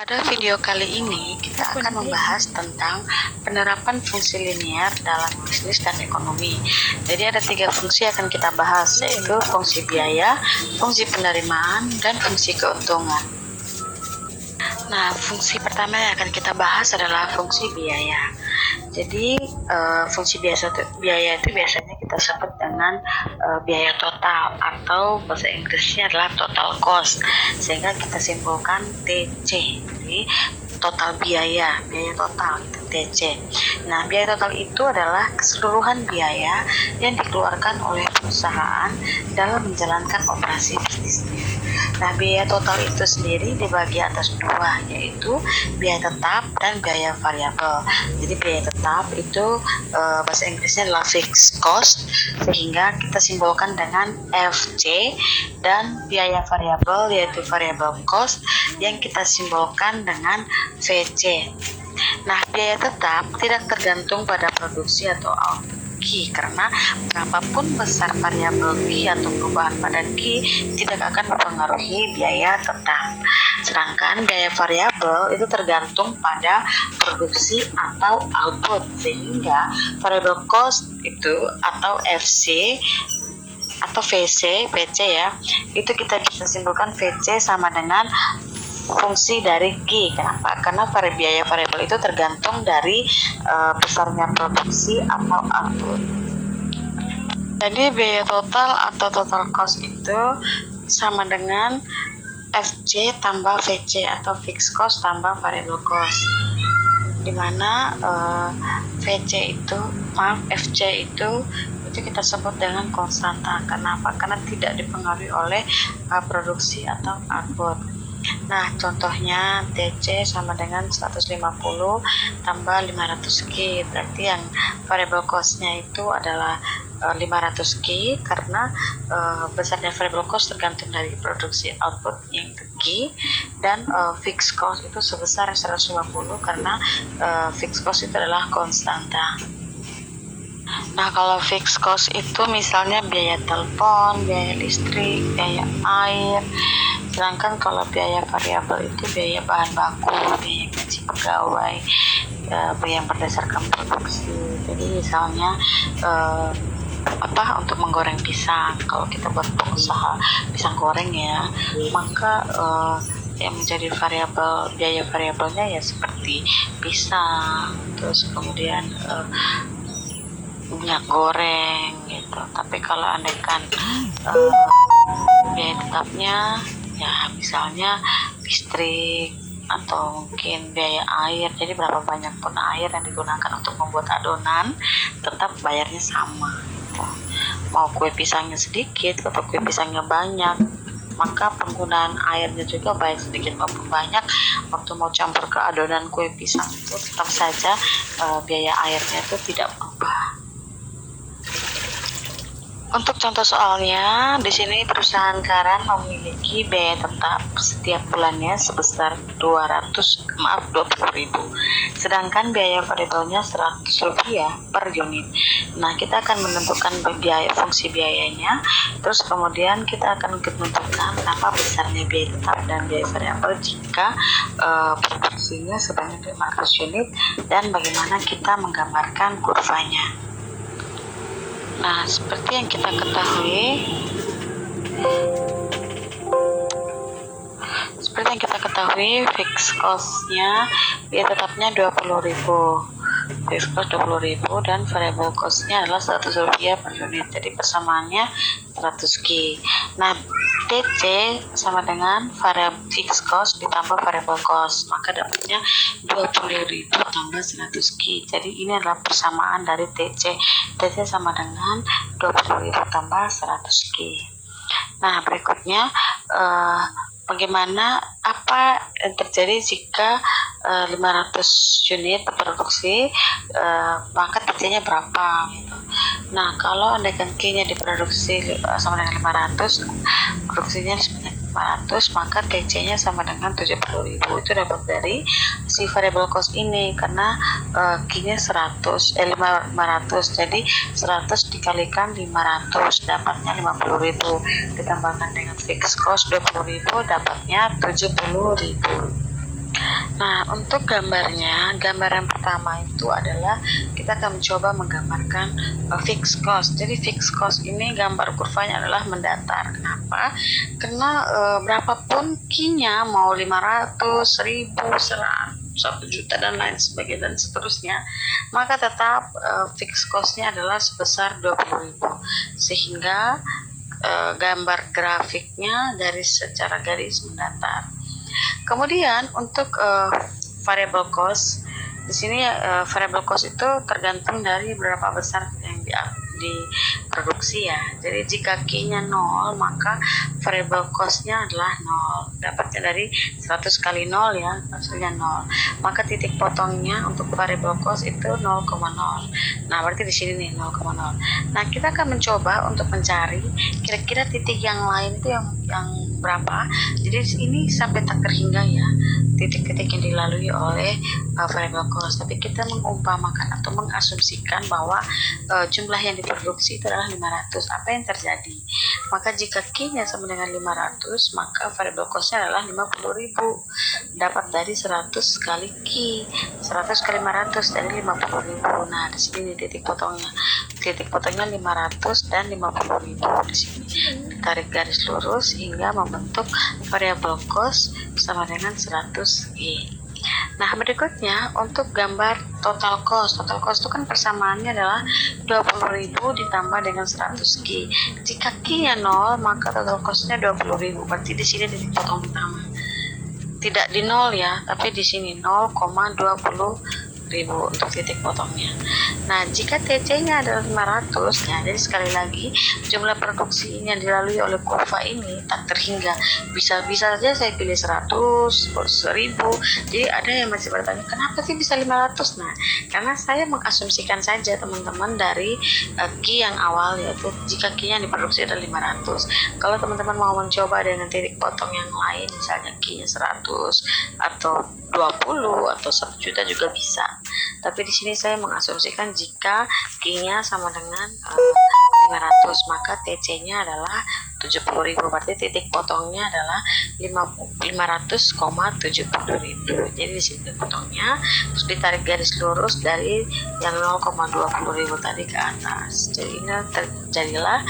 Pada video kali ini kita akan membahas tentang penerapan fungsi linier dalam bisnis dan ekonomi. Jadi ada 3 fungsi yang akan kita bahas, yaitu fungsi biaya, fungsi penerimaan, dan fungsi keuntungan. Nah, fungsi pertama yang akan kita bahas adalah fungsi biaya. Jadi fungsi biaya itu biasanya kita sebut dengan biaya total, atau bahasa Inggrisnya adalah total cost, sehingga kita simpulkan TC. Jadi total biaya total itu TC. Nah, biaya total itu adalah keseluruhan biaya yang dikeluarkan oleh perusahaan dalam menjalankan operasi bisnisnya. Nah, biaya total itu sendiri dibagi atas 2, yaitu biaya tetap dan biaya variabel. Jadi biaya tetap itu bahasa Inggrisnya adalah fixed cost, sehingga kita simbolkan dengan FC, dan biaya variabel yaitu variable cost yang kita simbolkan dengan VC. Nah, biaya tetap tidak tergantung pada produksi atau output Q, karena berapapun besar variabel Q atau perubahan pada Q tidak akan mempengaruhi biaya tetap. Sedangkan biaya variabel itu tergantung pada produksi atau output, sehingga variable cost itu atau FC atau VC ya, itu kita bisa simpulkan VC sama dengan fungsi dari Q. Kenapa? Karena biaya variabel itu tergantung dari besarnya produksi atau output. Jadi biaya total atau total cost itu sama dengan FC tambah VC atau fixed cost tambah variable cost, dimana FC itu kita sebut dengan konstanta. Kenapa? Karena tidak dipengaruhi oleh produksi atau output. Nah, contohnya TC sama dengan 150 tambah 500 Q, berarti yang variable cost-nya itu adalah 500 Q, karena besarnya variable cost tergantung dari produksi output yang Q, dan fixed cost itu sebesar 150 karena fixed cost itu adalah konstanta. Nah, kalau fixed cost itu misalnya biaya telepon, biaya listrik, biaya air. Sedangkan kalau biaya variabel itu biaya bahan baku, biaya gaji pegawai, yang berdasarkan produksi. Jadi misalnya untuk menggoreng pisang, kalau kita buat pengusaha pisang goreng ya, maka yang menjadi biaya variabelnya ya seperti pisang, terus kemudian minyak goreng gitu. Tapi kalau andaikan biaya tetapnya ya misalnya listrik atau mungkin biaya air, jadi berapa banyak pun air yang digunakan untuk membuat adonan tetap bayarnya sama gitu. Mau kue pisangnya sedikit atau kue pisangnya banyak, maka penggunaan airnya juga baik sedikit maupun banyak, waktu mau campur ke adonan kue pisang itu tetap saja biaya airnya itu tidak berubah. Untuk contoh soalnya, di sini perusahaan Karan memiliki biaya tetap setiap bulannya sebesar 20.000, sedangkan biaya variabelnya Rp100 per unit. Nah, kita akan menentukan fungsi biayanya, terus kemudian kita akan menentukan apa besarnya biaya tetap dan biaya variabel jika produksinya sebanyak 500 unit, dan bagaimana kita menggambarkan kurvanya. Nah, seperti yang kita ketahui, fixed cost-nya biaya tetapnya 20.000, fixed cost 20.000, dan variable cost-nya adalah Rp100 per unit. Jadi persamaannya 100 Q. Nah, TC sama dengan fixed cost ditambah variable cost, maka dapatnya 20.000 tambah 100 Q. Jadi ini adalah persamaan dari TC. TC sama dengan 20.000 tambah 100 Q. Nah, berikutnya apa yang terjadi jika 500 unit produksi, maka TC-nya berapa gitu. Nah, kalau andaikan Q-nya diproduksi sama dengan 500, produksinya sebanyak 500, maka TC-nya sama dengan 70.000. Itu dapat dari si variable cost ini, karena Q-nya 500, jadi 100 dikalikan 500 dapatnya 50.000, ditambahkan dengan fixed cost 20.000 dapatnya 70.000. Nah, untuk gambarnya, gambar yang pertama itu adalah kita akan mencoba menggambarkan fixed cost. Jadi fixed cost ini gambar kurvanya adalah mendatar. Kenapa? Karena berapapun Q-nya mau 500, 1000, 1 juta dan lain sebagainya dan seterusnya, maka tetap fixed cost-nya adalah sebesar 20.000. Sehingga gambar grafiknya secara garis mendatar. Kemudian untuk variable cost, di sini variable cost itu tergantung dari berapa besar yang diproduksi ya. Jadi jika Q-nya 0, maka variable cost-nya adalah 0. Dapatnya dari 100 kali 0 ya, hasilnya 0. Maka titik potongnya untuk variable cost itu 0,0. Nah, berarti di sini nih 0,0. Nah, kita akan mencoba untuk mencari kira-kira titik yang lain itu yang berapa. Jadi ini sampai tak terhingga ya titik-titik yang dilalui oleh variable cost, tapi kita mengumpamakan atau mengasumsikan bahwa jumlah yang diproduksi itu adalah 500. Apa yang terjadi? Maka jika Q-nya sama dengan 500, maka variable cost-nya adalah 50.000. Dapat dari 100 kali Q. 100 kali 500 dari 50.000. Nah, di sini titik potongnya. Titik potongnya 500 dan 50.000 di sini. Tarik garis lurus hingga membentuk variable cost sama dengan 100 Q. Nah, berikutnya untuk gambar total cost. Total cost itu kan persamaannya adalah 20.000 ditambah dengan 100 Q. Jika Q-nya 0, maka total cost-nya 20.000. Berarti di sini titik potong pertama. Tidak di 0 ya, tapi di sini 0,20.000 untuk titik potongnya. Nah, jika TC-nya adalah 500, ya, jadi sekali lagi jumlah produksi yang dilalui oleh kurva ini tak terhingga. Bisa saja saya pilih 100, 1000. Jadi ada yang masih bertanya, kenapa sih bisa 500? Nah, karena saya mengasumsikan saja teman-teman dari Q yang awal, yaitu jika Q yang diproduksi adalah 500. Kalau teman-teman mau mencoba dengan titik potong yang lain, misalnya Q-nya 100 atau 20 atau 1 juta juga bisa. Tapi di sini saya mengasumsikan jika Q-nya sama dengan 500, maka TC-nya adalah 70.000. Berarti titik potongnya adalah 500,70.000. Jadi di sini potongnya, terus ditarik garis lurus dari yang 0,20.000 tadi ke atas. Jadi ini terjadilah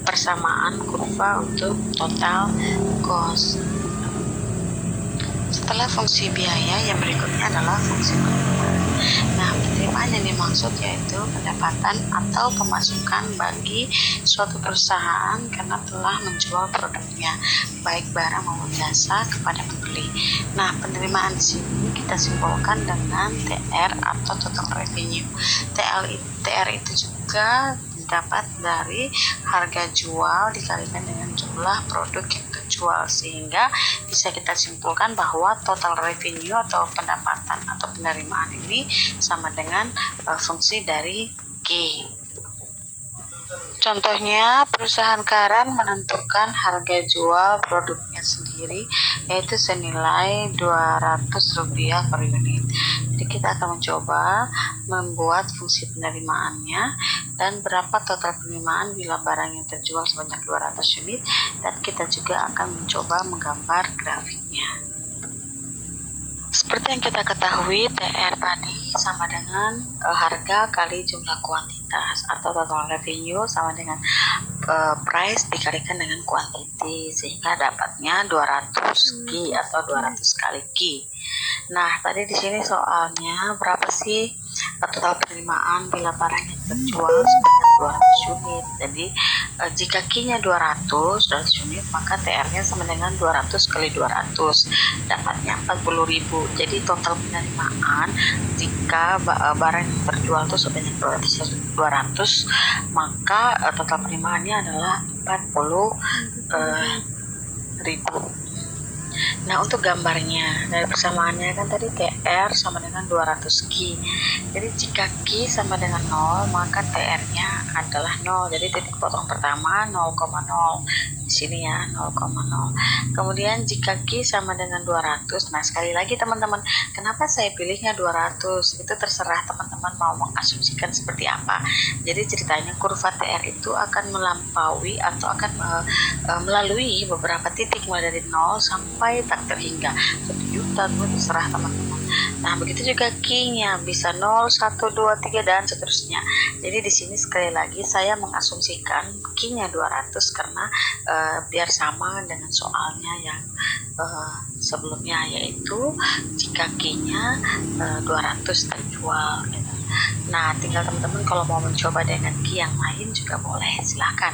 persamaan kurva untuk total cost. Setelah fungsi biaya, yang berikutnya adalah fungsi penerimaan. Nah, penerimaan yang dimaksud yaitu pendapatan atau pemasukan bagi suatu perusahaan karena telah menjual produknya, baik barang maupun jasa, kepada pembeli. Nah, penerimaan di sini kita simpulkan dengan TR atau total revenue. TR itu juga dapat dari harga jual dikalikan dengan jumlah produk yang terjual, sehingga bisa kita simpulkan bahwa total revenue atau pendapatan atau penerimaan ini sama dengan fungsi dari Q. Contohnya, perusahaan Karan menentukan harga jual produknya sendiri yaitu senilai Rp200 per unit. Jadi kita akan mencoba membuat fungsi penerimaannya dan berapa total penerimaan bila barang yang terjual sebanyak 200 unit, dan kita juga akan mencoba menggambar grafiknya. Seperti yang kita ketahui, TR tadi sama dengan harga kali jumlah kuantitas, atau total revenue sama dengan price dikalikan dengan quantity, sehingga dapatnya 200 Q atau 200 kali Q. Nah, tadi di sini soalnya berapa sih total penerimaan bila barang yang terjual sebanyak 200 unit. Jadi jika Q-nya 200 unit, maka TR-nya sama dengan 200 kali 200, dapatnya 40.000. Jadi total penerimaan jika barang yang terjual itu sebanyak 200, maka total penerimaannya adalah 40.000. Nah, untuk gambarnya dari persamaannya kan tadi TR sama dengan 200 Q. Jadi jika Q sama dengan 0, maka TR-nya adalah 0. Jadi titik potong pertama 0,0. Di sini ya 0,0. Kemudian jika Q sama dengan 200, nah sekali lagi teman-teman, kenapa saya pilihnya 200? Itu terserah teman-teman mau mengasumsikan seperti apa. Jadi ceritanya kurva TR itu akan melampaui atau akan melalui beberapa titik mulai dari 0 sampai tak terhingga. 1 juta, dan terserah teman-teman. Nah, begitu juga Q-nya bisa 0, 1, 2, 3 dan seterusnya. Jadi di sini sekali lagi saya mengasumsikan Q-nya 200 karena biar sama dengan soalnya yang sebelumnya, yaitu jika Q-nya 200 terjual gitu. Nah, tinggal teman-teman kalau mau mencoba dengan Q yang lain juga boleh, silahkan.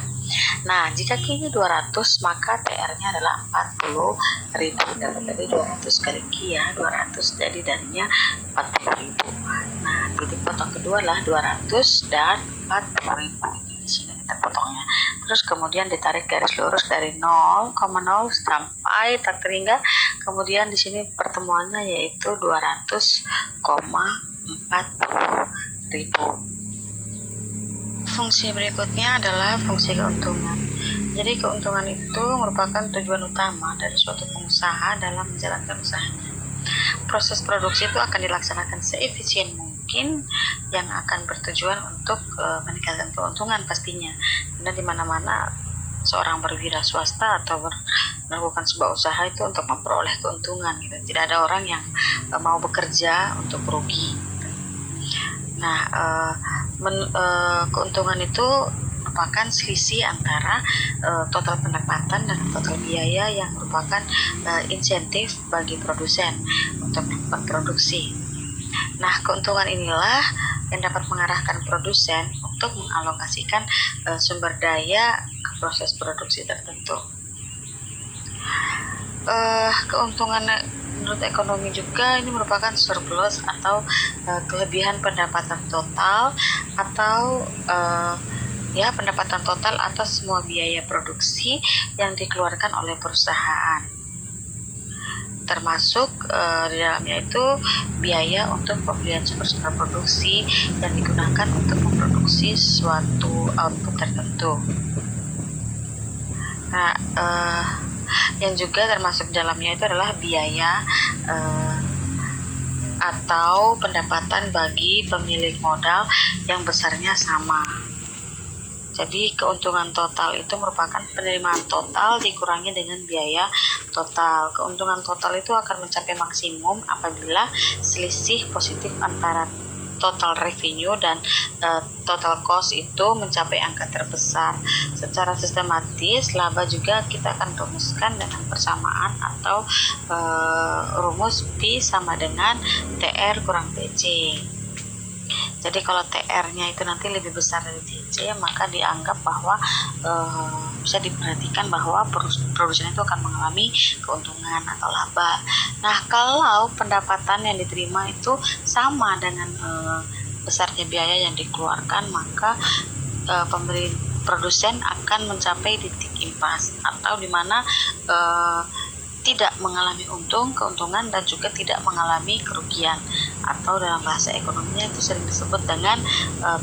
Nah, jika Q-nya 200 maka TR-nya adalah 40.000. Dapat dari 200 kali Q ya, 200, jadi darinya 40.000. Nah, titik potong kedua adalah 200 dan 40.000. Di sini kita potongnya. Terus kemudian ditarik garis lurus dari 0,0 sampai tak terhingga. Kemudian di sini pertemuannya yaitu 200,40.000. Fungsi berikutnya adalah fungsi keuntungan. Jadi keuntungan itu merupakan tujuan utama dari suatu pengusaha dalam menjalankan usahanya. Proses produksi itu akan dilaksanakan seefisien mungkin yang akan bertujuan untuk meningkatkan keuntungan pastinya. Karena di mana-mana seorang berwira swasta atau melakukan sebuah usaha itu untuk memperoleh keuntungan gitu. Tidak ada orang yang mau bekerja untuk rugi. Nah, keuntungan itu merupakan selisih antara total pendapatan dan total biaya yang merupakan insentif bagi produsen untuk melakukan produksi. Nah, keuntungan inilah yang dapat mengarahkan produsen untuk mengalokasikan sumber daya ke proses produksi tertentu. Keuntungan menurut ekonomi juga ini merupakan surplus atau kelebihan pendapatan total atau pendapatan total atas semua biaya produksi yang dikeluarkan oleh perusahaan, termasuk di dalamnya itu biaya untuk pembelian sumber-sumber produksi yang digunakan untuk memproduksi suatu output tertentu. Nah, yang juga termasuk dalamnya itu adalah biaya atau pendapatan bagi pemilik modal yang besarnya sama. Jadi keuntungan total itu merupakan penerimaan total dikurangi dengan biaya total. Keuntungan total itu akan mencapai maksimum apabila selisih positif antara total revenue dan total cost itu mencapai angka terbesar. Secara sistematis, laba juga kita akan rumuskan dengan persamaan atau rumus P sama dengan TR kurang TC. Jadi kalau TR-nya itu nanti lebih besar dari TC, maka dianggap bahwa bisa diperhatikan bahwa produsen itu akan mengalami keuntungan atau laba. Nah, kalau pendapatan yang diterima itu sama dengan besarnya biaya yang dikeluarkan, maka produsen akan mencapai titik impas atau di mana tidak mengalami keuntungan dan juga tidak mengalami kerugian, atau dalam bahasa ekonominya itu sering disebut dengan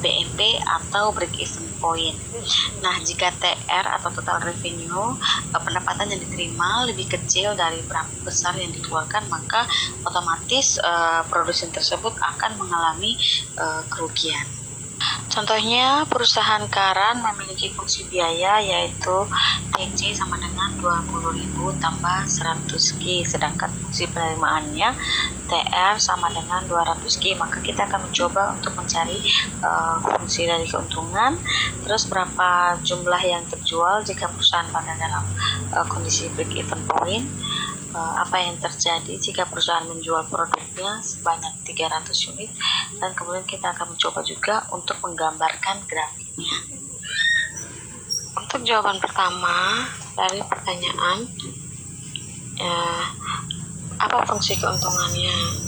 BEP atau break even point. Nah, jika TR atau total revenue pendapatan yang diterima lebih kecil dari berapa besar yang dikeluarkan, maka otomatis produsen tersebut akan mengalami kerugian. Contohnya, perusahaan Karan memiliki fungsi biaya yaitu TC sama dengan 20.000 tambah 100Q, sedangkan fungsi penerimaannya TR sama dengan 200Q. Maka kita akan mencoba untuk mencari fungsi dari keuntungan, terus berapa jumlah yang terjual jika perusahaan pada dalam kondisi break even point. Apa yang terjadi jika perusahaan menjual produknya sebanyak 300 unit, dan kemudian kita akan mencoba juga untuk menggambarkan grafiknya. Untuk jawaban pertama dari pertanyaan apa fungsi keuntungannya?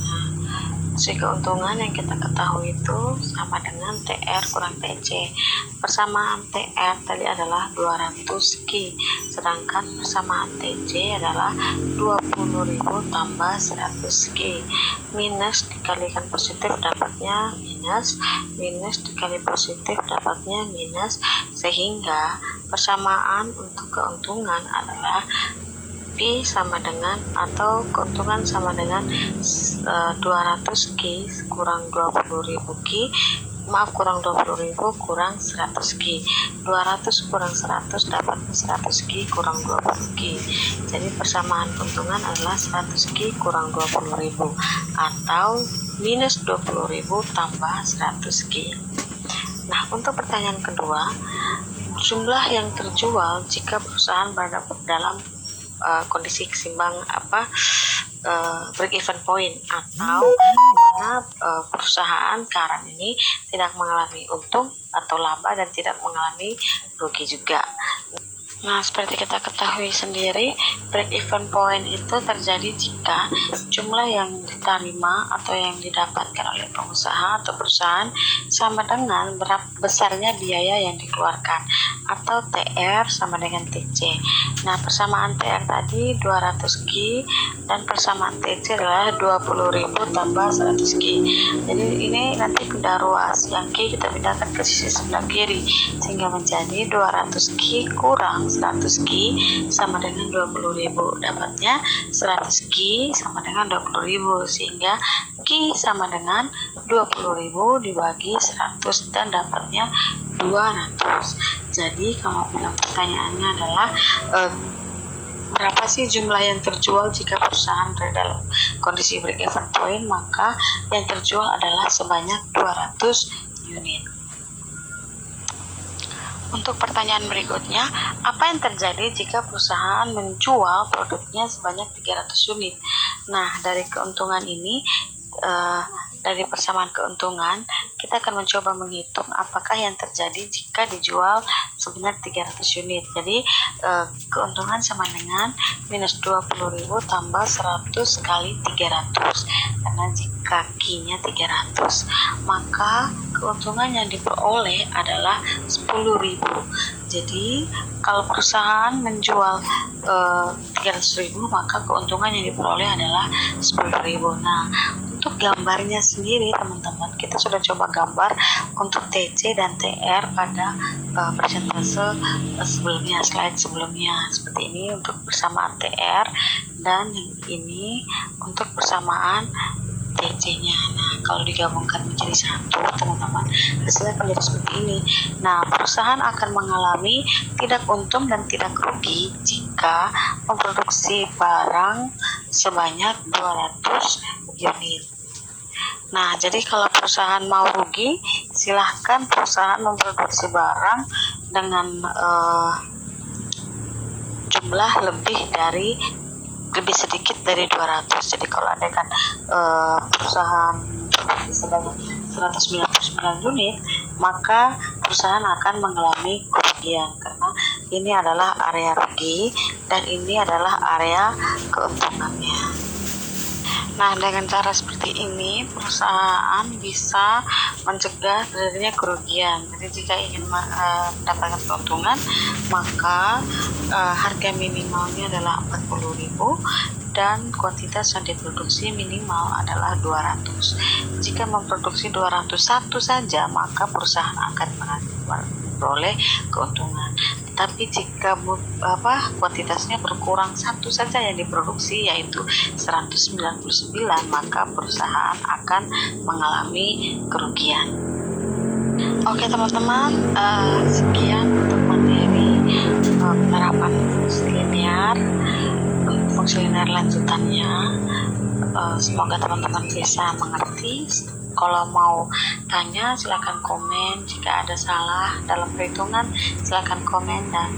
Fungsi keuntungan yang kita ketahui itu sama dengan TR kurang TC. Persamaan TR tadi adalah 200Q, sedangkan persamaan TC adalah 20.000 tambah 100Q. Minus dikalikan positif dapatnya minus, minus dikali positif dapatnya minus, sehingga persamaan untuk keuntungan adalah P sama dengan atau keuntungan sama dengan 200Q kurang 20.000 Q kurang 20.000 kurang 100G. 200 kurang 100 dapat 100G kurang 20G. Jadi persamaan keuntungan adalah 100G kurang 20.000 atau minus 20.000 tambah 100G. Nah, untuk pertanyaan kedua, jumlah yang terjual jika perusahaan berada dalam kondisi seimbang break even point, atau dimana perusahaan sekarang ini tidak mengalami untung atau laba dan tidak mengalami rugi juga. Nah, seperti kita ketahui sendiri, break even point itu terjadi jika jumlah yang diterima atau yang didapatkan oleh pengusaha atau perusahaan sama dengan besarnya biaya yang dikeluarkan, atau TR sama dengan TC. Nah, persamaan TR tadi 200G dan persamaan TC adalah 20.000 tambah 100G. Jadi ini nanti pindah ruas, yang G kita pindahkan ke sisi sebelah kiri sehingga menjadi 200G kurang 100G sama dengan 20.000. Dapatnya 100G sama dengan 20.000, sehingga G sama dengan 20.000 dibagi 100 dan dapatnya 200. Jadi kalau pertanyaannya adalah berapa sih jumlah yang terjual jika perusahaan berada dalam kondisi break even point, maka yang terjual adalah sebanyak 200 unit. Untuk pertanyaan berikutnya, apa yang terjadi jika perusahaan menjual produknya sebanyak 300 unit? Nah, dari keuntungan ini, dari persamaan keuntungan, kita akan mencoba menghitung apakah yang terjadi jika dijual sebanyak 300 unit. Jadi, keuntungan sama dengan minus 20.000 tambah 100 kali 300. Karena jika Q-nya 300, maka keuntungan yang diperoleh adalah 10.000. Jadi kalau perusahaan menjual 300.000, maka keuntungan yang diperoleh adalah 10.000. Nah, untuk gambarnya sendiri teman-teman, kita sudah coba gambar untuk TC dan TR pada persentase sebelumnya, slide sebelumnya. Seperti ini untuk persamaan TR, dan yang ini untuk persamaan TC-nya. Nah, kalau digabungkan menjadi satu, teman-teman, hasilnya akan jadi seperti ini. Nah, perusahaan akan mengalami tidak untung dan tidak rugi jika memproduksi barang sebanyak 200 unit. Nah, jadi kalau perusahaan mau rugi, silahkan perusahaan memproduksi barang dengan jumlah lebih sedikit dari 200. Jadi kalau ada kan perusahaan sebanyak 199 unit, maka perusahaan akan mengalami kerugian karena ini adalah area rugi dan ini adalah area keuntungannya. Nah, dengan cara seperti ini, perusahaan bisa mencegah terjadinya kerugian. Jadi, jika ingin mendapatkan keuntungan, maka harga minimalnya adalah 40.000 dan kuantitas yang diproduksi minimal adalah 200. Jika memproduksi 201 saja, maka perusahaan akan memperoleh keuntungan. Tapi jika kuantitasnya berkurang satu saja yang diproduksi, yaitu 199, maka perusahaan akan mengalami kerugian. Oke teman-teman, sekian untuk materi penerapan fungsi linear lanjutannya. Semoga teman-teman bisa mengerti. Kalau mau tanya silakan komen, jika ada salah dalam perhitungan silakan komen, dan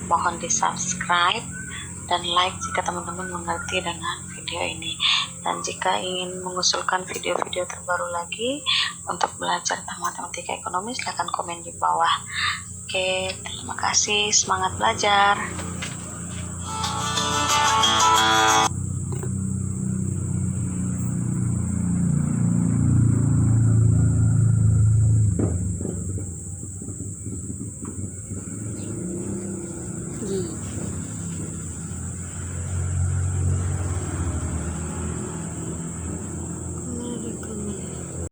mohon di subscribe dan like jika teman-teman mengerti dengan video ini. Dan jika ingin mengusulkan video-video terbaru lagi untuk belajar tentang matematika ekonomi, silakan komen di bawah. Oke, terima kasih, semangat belajar.